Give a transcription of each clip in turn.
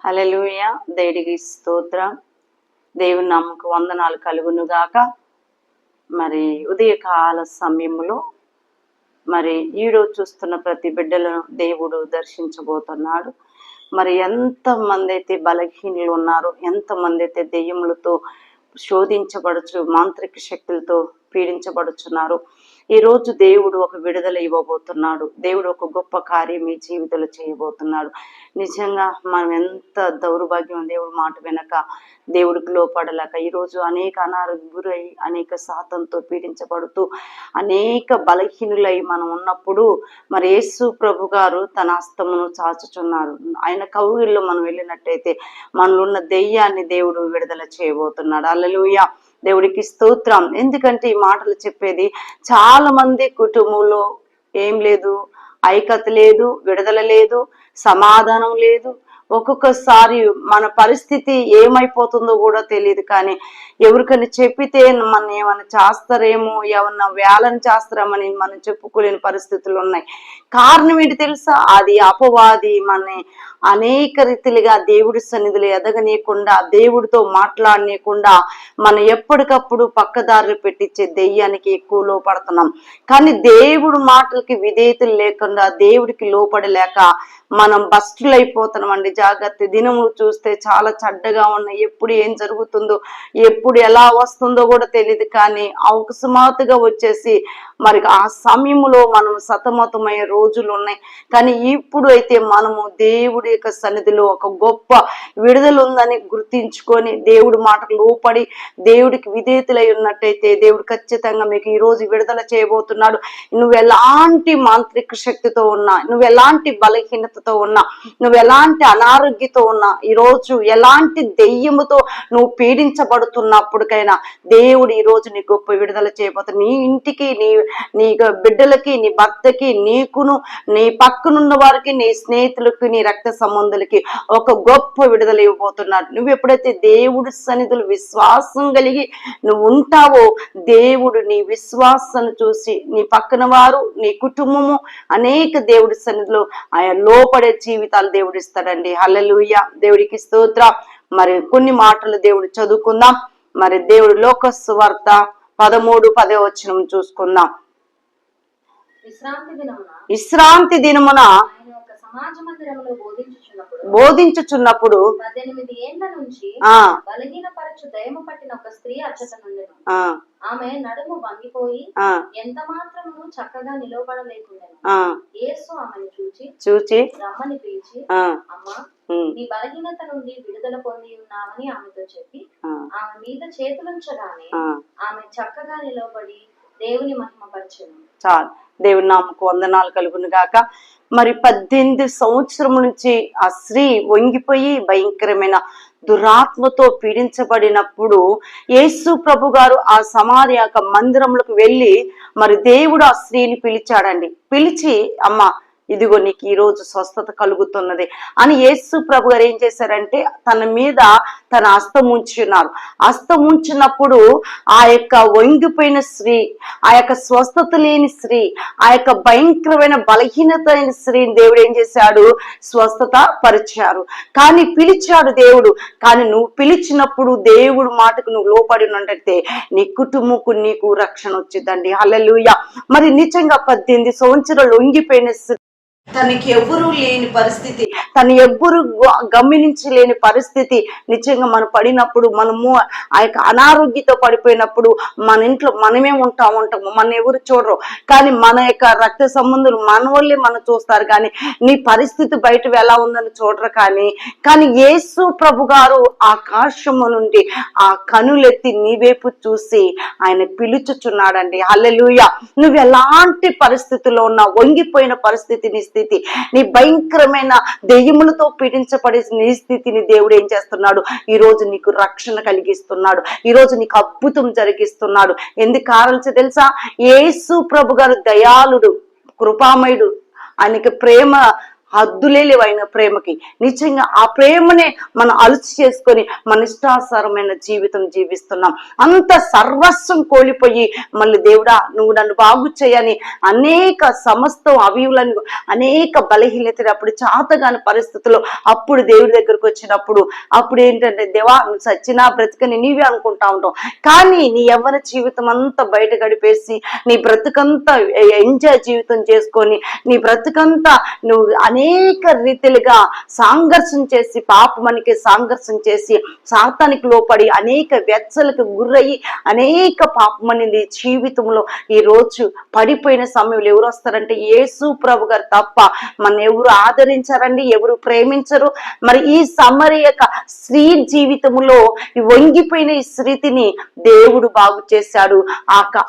హల్లెలూయా. దేవుడికి స్తోత్రం. దేవుని నామముకు వందనాలు కలుగును గాక. మరి ఉదయకాల సమయంలో మరి ఈరోజు చూస్తున్న ప్రతి బిడ్డలను దేవుడు దర్శించబోతున్నాడు. మరి ఎంతమంది అయితే బలహీనులు ఉన్నారో, ఎంతమంది అయితే దెయ్యములతో శోధించబడుచు, మాంత్రిక శక్తులతో పీడించబడుచున్నారు, ఈరోజు దేవుడు ఒక విడుదల ఇవ్వబోతున్నాడు. దేవుడు ఒక గొప్ప కార్యం మీ జీవితంలో చేయబోతున్నాడు. నిజంగా మనం ఎంత దౌర్భాగ్యం, దేవుడు మాట వినక, దేవుడికి లోపడలేక ఈరోజు అనేక అనారోగ్య గురై, అనేక శాతంతో పీడించబడుతూ, అనేక బలహీనులై మనం ఉన్నప్పుడు మరి యేసు ప్రభు గారు తన హస్తమును చాచుచున్నారు. ఆయన కౌగిల్లో మనం వెళ్ళినట్టయితే మనలో ఉన్న దెయ్యాన్ని దేవుడు విడుదల చేయబోతున్నాడు. హల్లెలూయా. దేవుడికి స్తోత్రం. ఎందుకంటే ఈ మాటలు చెప్పేది చాలా మంది కుటుంబంలో ఏం లేదు, ఐక్యత లేదు, విడుదల లేదు, సమాధానం లేదు. ఒక్కొక్కసారి మన పరిస్థితి ఏమైపోతుందో కూడా తెలియదు. కానీ ఎవరికైనా చెప్పితే మన ఏమైనా చేస్తారేమో, ఏమన్నా వేలని చేస్తారేమని మనం చెప్పుకోలేని పరిస్థితులు ఉన్నాయి. కారణం ఏంటి తెలుసా? అది అపవాది మనని అనేక రీతిలుగా దేవుడి సన్నిధిలో ఎదగనీయకుండా, దేవుడితో మాట్లాడనీయకుండా మనం ఎప్పటికప్పుడు పక్కదారులు పెట్టించే దెయ్యానికి ఎక్కువ లోపడుతున్నాం. కానీ దేవుడు మాటలకి విధేయతలు లేకుండా, దేవుడికి లోపడలేక మనం బస్టులు అయిపోతున్నాం అండి. జాగ్రత్త. దినములు చూస్తే చాలా చెడ్డగా ఉన్నాయి. ఎప్పుడు ఏం జరుగుతుందో, ఎప్పుడు ఎలా వస్తుందో కూడా తెలియదు. కానీ అకస్మాత్తుగా వచ్చేసి మరి ఆ సమయంలో మనం సతమతమయ్యే రోజులు ఉన్నాయి. కానీ ఇప్పుడు అయితే మనము దేవుడి యొక్క సన్నిధిలో ఒక గొప్ప విడుదల ఉందని గుర్తించుకొని, దేవుడి మాటకు లోపడి, దేవుడికి విధేయతలై ఉన్నట్టయితే దేవుడు ఖచ్చితంగా మీకు ఈ రోజు విడుదల చేయబోతున్నాడు. నువ్వు ఎలాంటి మాంత్రిక శక్తితో ఉన్నా, నువ్వు ఎలాంటి బలహీనతతో ఉన్నా, నువ్వు ఎలాంటి అనారోగ్యతో ఉన్నా, ఈరోజు ఎలాంటి దెయ్యముతో నువ్వు పీడించబడుతున్నప్పటికైనా దేవుడు ఈ రోజు నీ గొప్ప విడుదల చేయబోతున్నాడు. నీ ఇంటికి, నీ బిడ్డలకి, నీ భర్తకి, నీకును, నీ పక్కనున్న వారికి, నీ స్నేహితులకి, నీ రక్త సంబంధులకి ఒక గొప్ప విడుదల ఇవ్వబోతున్నాడు. నువ్వు ఎప్పుడైతే దేవుడి సన్నిధులు విశ్వాసం కలిగి నువ్వు ఉంటావో, దేవుడు నీ విశ్వాసాన్ని చూసి నీ పక్కన వారు, నీ కుటుంబము అనేక దేవుడి సన్నిధిలో ఆయన లోపడే జీవితాలు దేవుడు ఇస్తాడండి. హల్లెలూయా. దేవుడికి స్తోత్రం. మరి కొన్ని మాటలు దేవుడు చదువుకుందాం. మరి దేవుడు లోక సువార్త 13:10 చూసుకుందాం. విశ్రాంతి దినమున బోధించుచున్నప్పుడు 18 ఏండ్ల నుంచి బలహీనపరచు దయ్యము పట్టిన ఒక స్త్రీ అచ్చట నుండెను. ఆమె నడుము వంగిపోయి ఎంత మాత్రము చక్కగా నిలవబడలేకుండెను. యేసు ఆమెను చూచి రమ్మని పిలిచి, అమ్మా, నీ బలహీనత నుండి విడుదల పొంది ఉన్నావని ఆమెతో చెప్పి ఆమె మీద చేతులుంచగానే ఆమె చక్కగా నిలవబడి దేవుని మహిమపరచెను. చాలు. దేవుని నామముకు వందనాలు కలుగును గాక. మరి 18 సంవత్సరం నుంచి ఆ స్త్రీ వంగిపోయి భయంకరమైన దురాత్మతో పీడించబడినప్పుడు యేసు ప్రభు గారు ఆ సమార్య మందిరంలోకి వెళ్ళి మరి దేవుడు ఆ స్త్రీని పిలిచాడండి. పిలిచి, అమ్మ, ఇదిగో నీకు ఈ రోజు స్వస్థత కలుగుతున్నది అని యేసు ప్రభు గారు ఏం చేశారంటే తన మీద తన హస్తం ఉంచున్నారు. హస్తం ఉంచినప్పుడు ఆ యొక్క వంగిపోయిన స్త్రీ, ఆ యొక్క స్వస్థత లేని స్త్రీ, ఆ యొక్క భయంకరమైన బలహీనత అయిన స్త్రీని దేవుడు ఏం చేశాడు? స్వస్థత పరిచారు. కానీ పిలిచాడు దేవుడు. కానీ నువ్వు పిలిచినప్పుడు దేవుడు మాటకు నువ్వు లోపడి ఉన్నట్టయితే నీ కుటుంబకు నీకు రక్షణ వచ్చిందండి. హల్లెలూయా. మరి నిజంగా 18 సంవత్సరాలు వంగిపోయిన తనకి ఎవ్వరూ లేని పరిస్థితి, తను ఎవ్వరు గమనించలేని పరిస్థితి. నిజంగా మనం పడినప్పుడు, మనము ఆ యొక్క అనారోగ్యంతో పడిపోయినప్పుడు మన ఇంట్లో మనమే ఉంటాము, మన ఎవరు చూడరు. కానీ మన యొక్క రక్త సంబంధులు మన వాళ్ళే మనం చూస్తారు. కానీ నీ పరిస్థితి బయట ఎలా ఉందని చూడరు. కానీ యేసు ప్రభు గారు ఆకాశము నుండి ఆ కనులెత్తి నీ వైపు చూసి ఆయన పిలుచుచున్నాడండి. హల్లెలూయా. నువ్వు ఎలాంటి పరిస్థితుల్లో ఉన్నా, వంగిపోయిన పరిస్థితి నీ స్థితి, నీ భయంకరమైన దెయ్యములతో పీడించబడే నీ స్థితిని దేవుడు ఏం చేస్తున్నాడు? ఈ రోజు నీకు రక్షణ కలిగిస్తున్నాడు. ఈ రోజు నీకు అద్భుతం జరిగిస్తున్నాడు. ఎందుకు కారణం తెలుసా? యేసు ప్రభు గారు దయాళుడు, కృపామయుడు, ఆయనకి ప్రేమ హద్దులే లేవైన ప్రేమకి. నిజంగా ఆ ప్రేమనే మనం అలుసు చేసుకొని మన ఇష్టానుసారమైన జీవితం జీవిస్తున్నాం. అంత సర్వస్వం కోల్పోయి మళ్ళీ దేవుడా నువ్వు నన్ను బాగు చేయని అనేక సమస్తం అవివులను అనేక బలహీనతలు అప్పుడు చాతగాని పరిస్థితుల్లో అప్పుడు దేవుడి దగ్గరకు వచ్చినప్పుడు అప్పుడు ఏంటంటే దేవా నువ్వు సచ్చినా బ్రతికని నీవే అనుకుంటా ఉంటావు. కానీ నీ యవ్వన జీవితం అంతా బయట గడిపేసి నీ బ్రతుకంతా ఎంజాయ్ జీవితం చేసుకొని నీ బ్రతుకంతా నువ్వు అనేక రీతిలుగా సాంఘర్షణ చేసి పాపమనికి సాంఘర్షణ చేసి సాతానికి లోపడి అనేక వెచ్చలకు గురయ్యి అనేక పాపమని నీ జీవితంలో ఈ రోజు పడిపోయిన సమయంలో ఎవరు వస్తారంటే యేసు ప్రభు గారు తప్ప మన ఎవరు ఆదరించారండి, ఎవరు ప్రేమించరు. మరి ఈ సమరయ స్త్రీ జీవితంలో వంగిపోయిన ఈ స్త్రీని దేవుడు బాగు చేశాడు.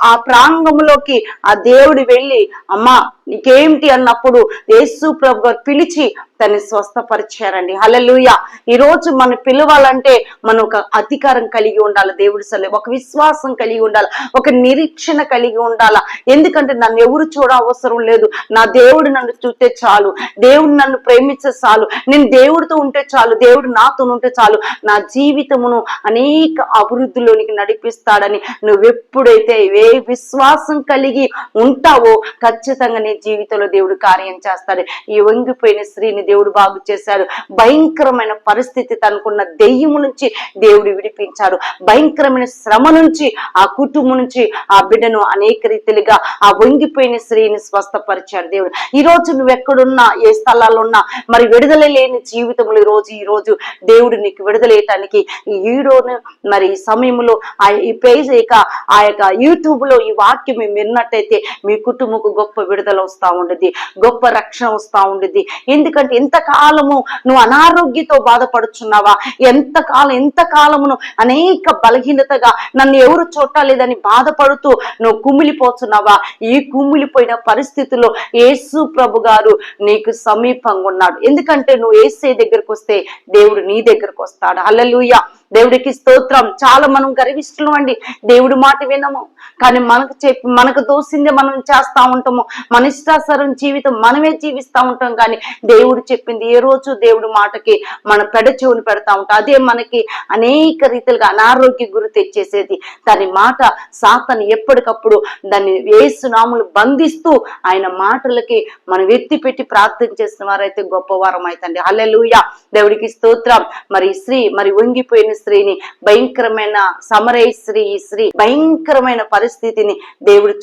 ఆ ప్రాంగంలోకి ఆ దేవుడు వెళ్ళి అమ్మా నీకేమిటి అన్నప్పుడు యేసు ప్రభు గారు పిలిచి తను స్వస్థపరిచారండి. హల్లెలూయా. ఈ రోజు మనం పిలవాలంటే మనం ఒక అధికారం కలిగి ఉండాలి, దేవుడి సలహా ఒక విశ్వాసం కలిగి ఉండాలి, ఒక నిరీక్షణ కలిగి ఉండాలా. ఎందుకంటే నన్ను ఎవరు చూడ అవసరం లేదు, నా దేవుడు నన్ను చూస్తే చాలు, దేవుడు నన్ను ప్రేమించే చాలు, నేను దేవుడితో ఉంటే చాలు, దేవుడు నాతో ఉంటే చాలు, నా జీవితమును అనేక అభివృద్ధిలోనికి నడిపిస్తాడని నువ్వెప్పుడైతే ఏ విశ్వాసం కలిగి ఉంటావో ఖచ్చితంగా నీ జీవితంలో దేవుడు కార్యం చేస్తాడు. ఈ వంగిపోయిన స్త్రీని దేవుడు బాగు చేశాడు. భయంకరమైన పరిస్థితి తనకున్న దెయ్యము నుంచి దేవుడు విడిపించాడు. భయంకరమైన శ్రమ నుంచి ఆ కుటుంబం నుంచి ఆ బిడ్డను అనేక రీతిలుగా ఆ వంగిపోయిన స్త్రీని స్వస్థపరిచాడు దేవుడు. ఈ రోజు నువ్వు ఎక్కడున్నా ఏ స్థలాల్లో ఉన్నా మరి విడుదల లేని జీవితంలో ఈ రోజు దేవుడు నీకు విడుదలేయటానికి ఈ వీడియోను మరి ఈ సమయంలో ఈ పేజ్ ఆ యొక్క యూట్యూబ్ లో ఈ వాక్యం మేము విన్నట్టయితే మీ కుటుంబకు గొప్ప విడుదల వస్తా ఉండేది, గొప్ప రక్షణ వస్తా ఉండేది. ఎందుకంటే ఎంతకాలము నువ్వు అనారోగ్యంతో బాధపడుచున్నావా, ఎంతకాలమును అనేక బలహీనతగా నన్ను ఎవరు చూడలేదని బాధపడుతూ నువ్వు కుమిలిపోతున్నావా? ఈ కుమిలిపోయిన పరిస్థితుల్లో యేసు ప్రభు గారు నీకు సమీపంగా ఉన్నాడు. ఎందుకంటే నువ్వు యేసే దగ్గరకు వస్తే దేవుడు నీ దగ్గరకు వస్తాడు. హల్లెలూయా. దేవుడికి స్తోత్రం. చాలా మనం గర్విస్తున్నాం అండి, దేవుడి మాట వినము, కానీ మనకు దోసిందే మనం చేస్తా ఉంటాము, మన ఇష్టాసరం జీవితం మనమే జీవిస్తూ ఉంటాం. కానీ దేవుడు చెప్పింది ఏ రోజు దేవుడి మాటకి మన చెవుని పెడతా ఉంటాం. అదే మనకి అనేక రీతిలుగా అనారోగ్య గురి తెచ్చేసేది. దాని మాట సాతాను ఎప్పటికప్పుడు దాన్ని యేసునామములు బంధిస్తూ ఆయన మాటలకి మనం ఎత్తి పెట్టి ప్రార్థన చేసిన వారైతే గొప్పవారం అవుతండి. హల్లెలూయా. దేవుడికి స్తోత్రం. మరి వంగిపోయిన స్త్రీని భయంకరమైన సమరయ స్త్రీ భయంకరమైన పరిస్థితిని దేవుడు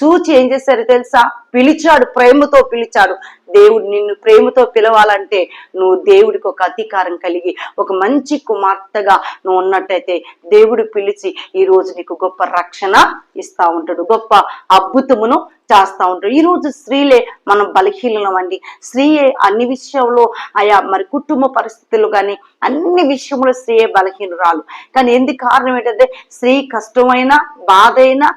చూచి ఏం చేశారు తెలుసా? పిలిచాడు, ప్రేమతో పిలిచాడు. దేవుడు నిన్ను ప్రేమతో పిలవాలంటే నువ్వు దేవుడికి ఒక అధికారం కలిగి ఒక మంచి కుమార్తెగా నువ్వు ఉన్నట్టయితే దేవుడు పిలిచి ఈ రోజు నీకు గొప్ప రక్షణ ఇస్తా ఉంటాడు, గొప్ప అద్భుతమును చేస్తా ఉంటాడు. ఈ రోజు స్త్రీలే మనం బలహీనం అండి. స్త్రీయే అన్ని విషయంలో మరి కుటుంబ పరిస్థితులు కానీ అన్ని విషయంలో స్త్రీయే బలహీనురాలు. కానీ ఎందుకు కారణం ఏంటంటే స్త్రీ కష్టమైనా బాధ అయినా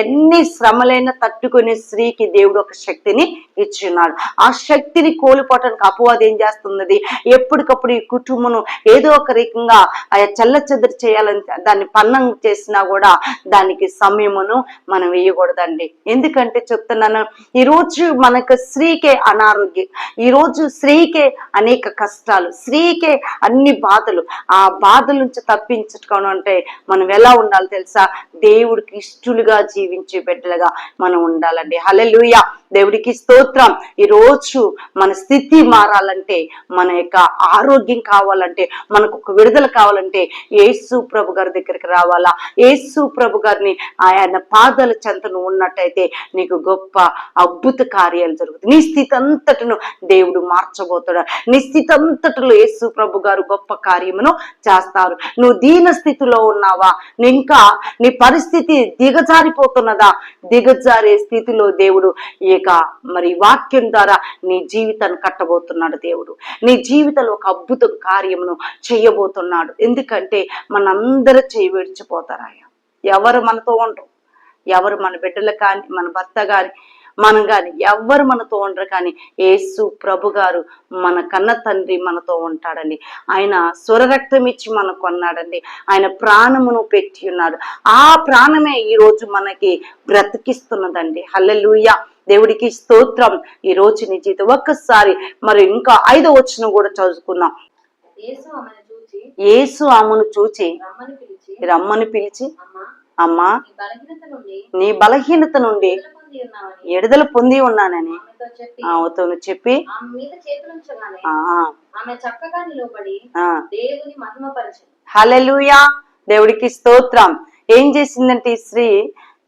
ఎన్ని శ్రమలైనా తట్టుకునే స్త్రీకి దేవుడు ఒక శక్తిని ఇచ్చున్నాడు. ఆ శక్తిని కోల్పోవటానికి అపవాదం ఏం చేస్తున్నది? ఎప్పటికప్పుడు ఈ కుటుంబం ఏదో ఒక రకంగా చెల్లచెదరు చేయాలని దాన్ని పన్నం చేసినా కూడా దానికి సమయమును మనం వేయకూడదండి. ఎందుకంటే చెప్తున్నాను, ఈరోజు మనకు స్త్రీకే అనారోగ్యం, ఈరోజు స్త్రీకే అనేక కష్టాలు, స్త్రీకే అన్ని బాధలు. ఆ బాధల నుంచి తప్పించుకోవడం అంటే మనం ఎలా ఉండాలి తెలుసా? దేవుడికి ఇష్టలుగా జీవించే బిడ్డలుగా మనం ఉండాలండి. హల్లెలూయా. దేవుడికి స్తోత్రం. ఈ రోజు మన స్థితి మారాలంటే, మన యొక్క ఆరోగ్యం కావాలంటే, మనకు ఒక విడుదల కావాలంటే యేసు ప్రభు గారి దగ్గరికి రావాలా. యేసు ప్రభు గారిని ఆయన పాదాల చెంతను ఉన్నట్టయితే నీకు గొప్ప అద్భుత కార్యాలు జరుగుతాయి. నీ స్థితి అంతటను దేవుడు మార్చబోతాడు. నీ స్థితి అంతటిలో యేసు ప్రభు గారు గొప్ప కార్యమును చేస్తారు. నువ్వు దీన స్థితిలో ఉన్నావా? ఇంకా నీ పరిస్థితి దిగజారిపోతున్నదా? దిగజారే స్థితిలో దేవుడు మరి వాక్యం ద్వారా నీ జీవితాన్ని కట్టబోతున్నాడు. దేవుడు నీ జీవితంలో ఒక అద్భుత కార్యమును చేయబోతున్నాడు. ఎందుకంటే మనందరూ చేయవిడిచిపోతారాయా. ఎవరు మనతో ఉండరు, ఎవరు మన బిడ్డలు కానీ మన భర్త కానీ మనం కానీ ఎవరు మనతో ఉండరు. కానీ యేసు ప్రభు గారు మన కన్న తండ్రి మనతో ఉంటాడండి. ఆయన స్వరరక్తం ఇచ్చి మనకు కొన్నాడండి. ఆయన ప్రాణమును పెట్టి ఉన్నాడు. ఆ ప్రాణమే ఈ రోజు మనకి బ్రతికిస్తున్నదండి. హల్లెలూయా. దేవుడికి స్తోత్రం. ఈ రోజు నీ జీవితం ఒక్కసారి మరి ఇంకా 5వ వచనం కూడా చదువుకుందాం. యేసు ఆమెను చూచి రమ్మని పిలిచి, అమ్మా నీ బలహీనత నుండి విడుదల పొంది ఉన్నానని ఆమెతో చెప్పి హల్లెలూయా. దేవుడికి స్తోత్రం. ఏం చేసిందంటే ఈ స్త్రీ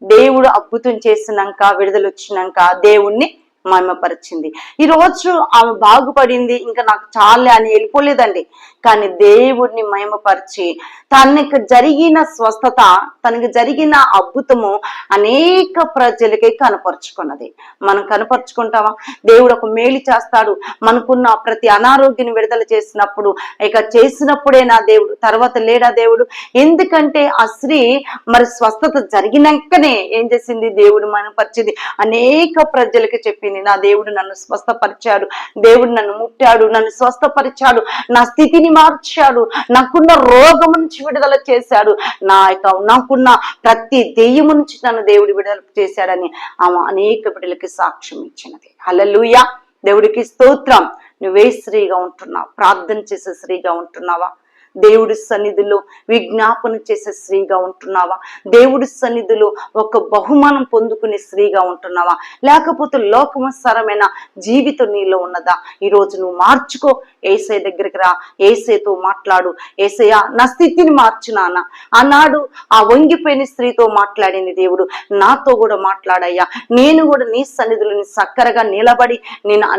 దేవుడు అద్భుతం చేసినాక, విడుదల వచ్చినాక దేవుణ్ణి మహిమపరిచింది. ఈ రోజు ఆమె బాగుపడింది, ఇంకా నాకు చాలే అని వెళ్ళిపోలేదండి. కానీ దేవుడిని మహిమపరిచి తనకు జరిగిన స్వస్థత, తనకు జరిగిన అద్భుతము అనేక ప్రజలకి కనపరుచుకున్నది. మనం కనపరుచుకుంటామా? దేవుడు ఒక మేలు చేస్తాడు. మనకున్న ప్రతి అనారోగ్యాన్ని విడుదల చేసినప్పుడు, ఇక చేసినప్పుడే నా దేవుడు, తర్వాత లేడా దేవుడు? ఎందుకంటే ఆ స్త్రీ మరి స్వస్థత జరిగినాకనే ఏం చేసింది? దేవుడు మహిమపరిచింది. అనేక ప్రజలకి చెప్పింది, నా దేవుడు నన్ను స్వస్థపరిచాడు, దేవుడు నన్ను ముట్టాడు, నన్ను స్వస్థపరిచాడు, నా స్థితిని మార్చాడు, నాకున్న రోగం నుంచి విడుదల చేశాడు, నాకున్న ప్రతి దెయ్యము నుంచి నన్ను దేవుడు విడుదల చేశాడని ఆమె అనేక బిడ్డలకి సాక్ష్యం ఇచ్చినది. హల్లెలూయా. దేవుడికి స్తోత్రం. నువ్వే స్త్రీగా ఉంటున్నావు? ప్రార్థన చేసే స్త్రీగా ఉంటున్నావా? దేవుడి సన్నిధిలో విజ్ఞాపన చేసే స్త్రీగా ఉంటున్నావా? దేవుడి సన్నిధిలో ఒక బహుమానం పొందుకునే స్త్రీగా ఉంటున్నావా? లేకపోతే లోకమసరమైన జీవితం నీలో ఉన్నదా? ఈరోజు నువ్వు మార్చుకో. యేసయ్య దగ్గరికి రా, యేసయ్యతో మాట్లాడు. యేసయ్య నా స్థితిని మార్చునానా. ఆనాడు ఆ వంగిపోయిన స్త్రీతో మాట్లాడింది దేవుడు, నాతో కూడా మాట్లాడయ్యా. నేను కూడా నీ సన్నిధిలో చక్కరగా నిలబడి నేను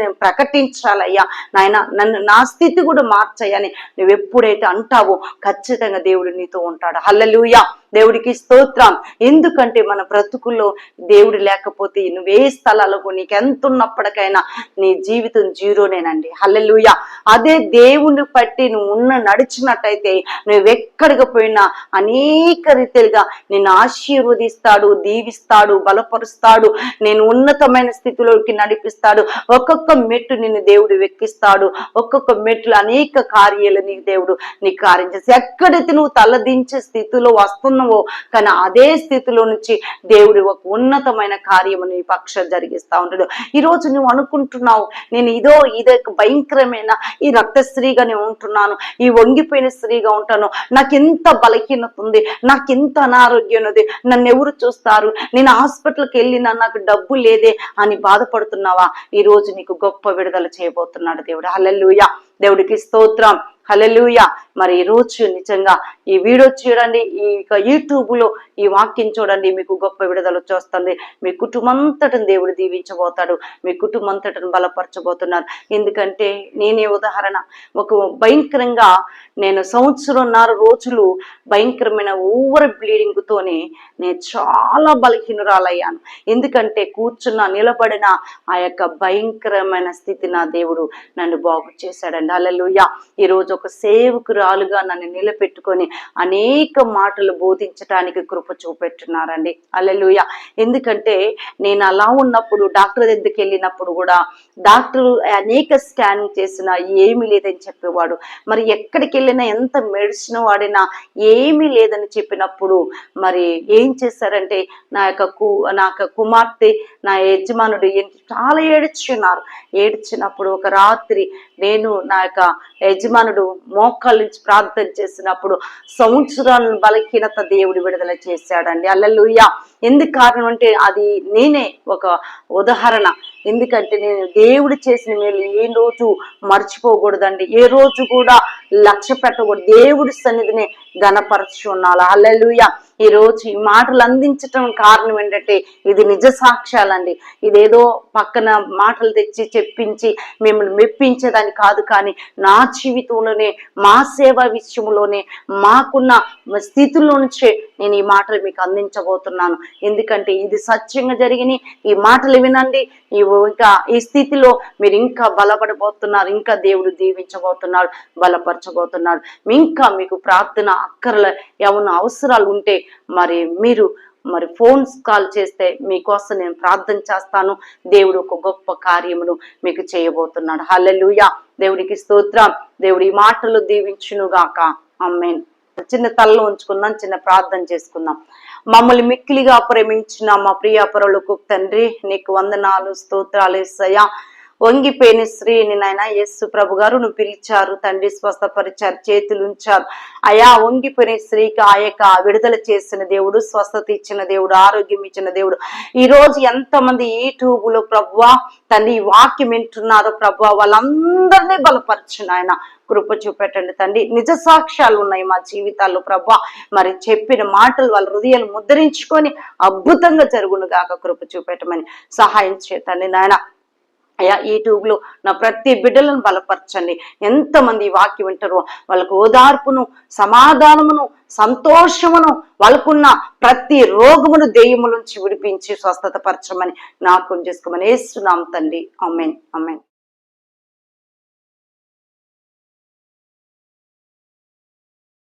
నేను ప్రకటించాలయ్యా. నాయన నన్ను, నా స్థితి కూడా మార్చయ్యని నువ్వు ఎప్పుడైతే అంటావో ఖచ్చితంగా దేవుడు నీతో ఉంటాడు. హల్లెలూయా. దేవుడికి స్తోత్రం. ఎందుకంటే మన బ్రతుకుల్లో దేవుడు లేకపోతే నువ్వే స్థలాలకు నీకు ఎంత ఉన్నప్పటికైనా నీ జీవితం జీరోనేనండి. హల్లెలూయా. అదే దేవుని బట్టి నువ్వు నడిచినట్టయితే నువ్వెక్కడికి పోయినా అనేక రీతిలుగా నిన్ను ఆశీర్వదిస్తాడు, దీవిస్తాడు, బలపరుస్తాడు, నేను ఉన్నతమైన స్థితిలోకి నడిపిస్తాడు. ఒక్కొక్క మెట్టు నిన్ను దేవుడు వెక్కిస్తాడు. ఒక్కొక్క మెట్లు అనేక కార్యాలు దేవుడు నీకు కార్యం చేసి, ఎక్కడైతే నువ్వు తలదించే స్థితిలో వస్తున్నావో కానీ అదే స్థితిలో నుంచి దేవుడు ఒక ఉన్నతమైన కార్యము నీ పక్షం జరిగిస్తా ఉంటాడు. ఈ రోజు నువ్వు అనుకుంటున్నావు, నేను ఇదే భయంకరమైన ఈ రక్త స్త్రీగా నేను ఉంటున్నాను, ఈ వంగిపోయిన స్త్రీగా ఉంటాను, నాకెంత బలహీనత ఉంది, నాకెంత అనారోగ్యం ఉంది, నన్ను ఎవరు చూస్తారు, నేను హాస్పిటల్కి వెళ్ళినా నాకు డబ్బు లేదే అని బాధపడుతున్నావా? ఈ రోజు నీకు గొప్ప విడుదల చేయబోతున్నాడు దేవుడు. హల్లెలూయా. దేవుడికి స్తోత్రం. హల్లెలూయా. మరి ఈ రోజు నిజంగా ఈ వీడియో చూడండి, ఈ యూట్యూబ్ లో ఈ వాక్యం చూడండి, మీకు గొప్ప విడుదల వచ్చేస్తుంది. మీ కుటుంబంతటను దేవుడు దీవించబోతాడు, మీ కుటుంబంతటను బలపరచబోతున్నారు. ఎందుకంటే నేనే ఉదాహరణ. ఒక భయంకరంగా నేను 1.5 సంవత్సరాలు భయంకరమైన ఓవర్ బ్లీడింగ్ తోనే నేను చాలా బలహీనురాలయ్యాను. ఎందుకంటే కూర్చున్న, నిలబడిన ఆ యొక్క భయంకరమైన స్థితి నా దేవుడు నన్ను బాగు చేశాడండి. హల్లెలూయా. ఈ రోజు ఒక సేవకురాలుగా నన్ను నిలబెట్టుకొని అనేక మాటలు బోధించడానికి కృప చూపెట్టున్నారండి. హల్లెలూయా. ఎందుకంటే నేను అలా ఉన్నప్పుడు డాక్టర్ దగ్గరికి వెళ్ళినప్పుడు కూడా డాక్టర్ అనేక స్కానింగ్ చేసినా ఏమీ లేదని చెప్పేవాడు. మరి ఎక్కడికి వెళ్ళినా ఎంత మెడిసిన్ వాడినా ఏమీ లేదని చెప్పినప్పుడు మరి ఏం చేశారంటే నా యొక్క కుమార్తె, నా యజమానుడు చాలా ఏడ్చినప్పుడు ఒక రాత్రి నేను నా యొక్క యజమానుడు మోకాళ్ళ నుంచి ప్రార్థన చేసినప్పుడు 1 సంవత్సరాల బలహీనత దేవుడు విడుదల చేశాడండి. హల్లెలూయా. ఎందుకు కారణం అంటే అది నేనే ఒక ఉదాహరణ. ఎందుకంటే నేను దేవుడు చేసిన మేలు ఏ రోజు మర్చిపోకూడదండి, ఏ రోజు కూడా లక్ష్య పెట్టకూడదు. దేవుడి సన్నిధిని ఘనపరచు ఉండాలి. హల్లెలూయా. ఈ రోజు ఈ మాటలు అందించటం కారణం ఏంటంటే ఇది నిజ సాక్ష్యాలండి. ఇదేదో పక్కన మాటలు తెచ్చి చెప్పించి మిమ్మల్ని మెప్పించేదాన్ని కాదు, కానీ నా జీవితంలోనే, మా సేవ విషయంలోనే, మాకున్న స్థితిలో నుంచే నేను ఈ మాటలు మీకు అందించబోతున్నాను. ఎందుకంటే ఇది సత్యంగా జరిగిన ఈ మాటలు వినండి. ఇంకా ఈ స్థితిలో మీరు ఇంకా బలపడబోతున్నారు, ఇంకా దేవుడు దీవించబోతున్నాడు, బలపరచబోతున్నాడు. ఇంకా మీకు ప్రార్థన అక్కర్ల ఏమన్నా అవసరాలు ఉంటే మీరు ఫోన్స్ కాల్ చేస్తే మీకోసం నేను ప్రార్థన చేస్తాను. దేవుడు ఒక గొప్ప కార్యమును మీకు చేయబోతున్నాడు. హల్లెలూయా. దేవుడికి స్తోత్రం. దేవుడి ఈ మాటలు దీవించును గాక. ఆమేన్. చిన్న తలలో ఉంచుకుందాం, చిన్న ప్రార్థన చేసుకుందాం. మమ్మల్ని మిక్కిలిగా ప్రేమించిన మా ప్రియ పరలోక తండ్రి నీకు వందనాలు, స్తోత్రాలు యేసయ్యా. వంగిపోయిన స్త్రీని నాయన యేసు ప్రభు గారు నువ్వు పిలిచారు తండ్రి, స్వస్థపరిచారు, చేతులు ఉంచారు అయా. వంగిపోయిన స్త్రీకి ఆ యొక్క విడుదల చేసిన దేవుడు, స్వస్థత ఇచ్చిన దేవుడు, ఆరోగ్యం ఇచ్చిన దేవుడు. ఈ రోజు ఎంతమంది యూట్యూబ్లో ప్రభువా తండ్రి ఈ వాక్యం వింటున్నారో ప్రభువా, వాళ్ళందరినీ బలపరచు నాయన, కృప చూపెట్టండి తండ్రి. నిజ సాక్ష్యాలు ఉన్నాయి మా జీవితాల్లో ప్రభువా, మరి చెప్పిన మాటలు వాళ్ళ హృదయాలు ముద్రించుకొని అద్భుతంగా జరుగును గాక కృప చూపెట్టమని సహాయం చేతండి నాయన. అయ్యా యూట్యూబ్లో నా ప్రతి బిడ్డలను బలపరచండి. ఎంతమంది ఈ వాక్యం వింటారో వాళ్ళకు ఓదార్పును, సమాధానమును, సంతోషమును, వాళ్ళకున్న ప్రతి రోగమును దెయ్యము నుంచి విడిపించి స్వస్థత పరచమని జ్ఞాపకం చేసుకోమని యేసు నామమున తండ్రి. ఆమేన్, ఆమేన్.